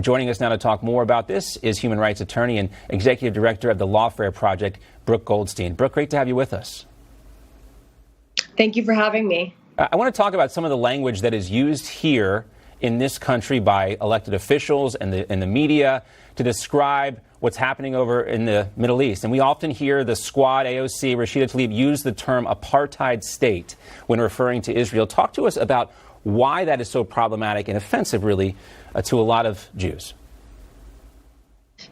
Joining us now to talk more about this is human rights attorney and executive director of the Lawfare Project, Brooke Goldstein. Brooke, great to have you with us. Thank you for having me. I want to talk about some of the language that is used here in this country by elected officials and the media to describe what's happening over in the Middle East. And we often hear the Squad, AOC, Rashida Tlaib use the term apartheid state when referring to Israel. Talk to us about why that is so problematic and offensive, really, to a lot of Jews.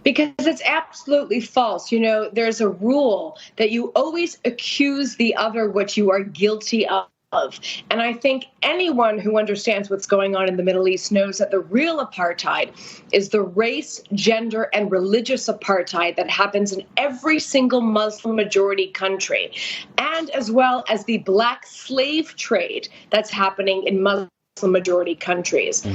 Because it's absolutely false. You know, there's a rule that you always accuse the other what you are guilty of. And I think anyone who understands what's going on in the Middle East knows that the real apartheid is the race, gender, and religious apartheid that happens in every single Muslim majority country, and as well as the black slave trade that's happening in Muslim majority countries.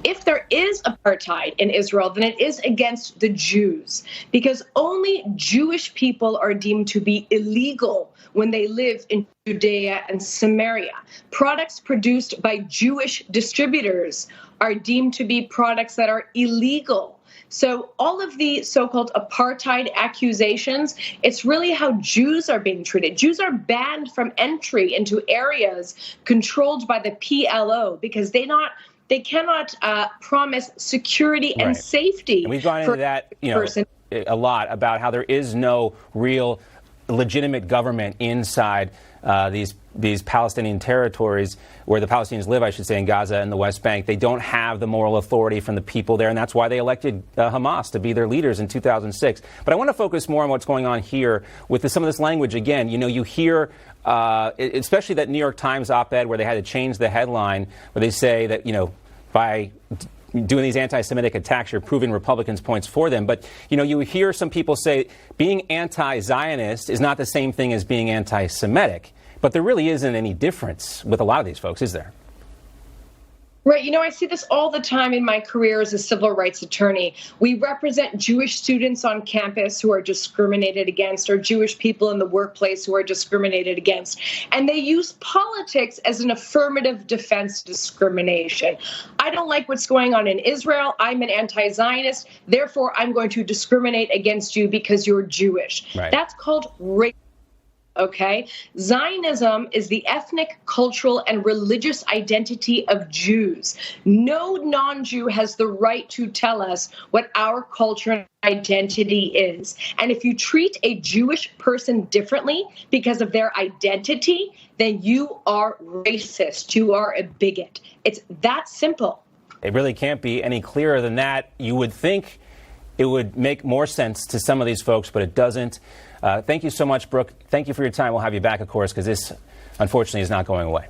If there is apartheid in Israel, then it is against the Jews, because only Jewish people are deemed to be illegal when they live in Judea and Samaria. Products produced by Jewish distributors are deemed to be products that are illegal. So all of the so-called apartheid accusations, it's really how Jews are being treated. Jews are banned from entry into areas controlled by the PLO because they cannot promise security and safety. And we've gone into that, a lot about how there is no real legitimate government inside these Palestinian territories where the Palestinians live, I should say, in Gaza and the West Bank. They don't have the moral authority from the people there, and that's why they elected Hamas to be their leaders in 2006. But I want to focus more on what's going on here with some of this language. Again, you hear, especially that New York Times op-ed where they had to change the headline, where they say that, by doing these anti-Semitic attacks, you're proving Republicans' points for them. But, you hear some people say being anti-Zionist is not the same thing as being anti-Semitic. But there really isn't any difference with a lot of these folks, is there? Right. I see this all the time in my career as a civil rights attorney. We represent Jewish students on campus who are discriminated against, or Jewish people in the workplace who are discriminated against. And they use politics as an affirmative defense discrimination. I don't like what's going on in Israel. I'm an anti-Zionist. Therefore, I'm going to discriminate against you because you're Jewish. Right. That's called racism. Okay, Zionism is the ethnic, cultural, and religious identity of Jews. No non-Jew has the right to tell us what our culture and identity is. And if you treat a Jewish person differently because of their identity, then you are racist. You are a bigot. It's that simple. It really can't be any clearer than that. You would think it would make more sense to some of these folks, but it doesn't. Thank you so much, Brooke. Thank you for your time. We'll have you back, of course, because this, unfortunately, is not going away.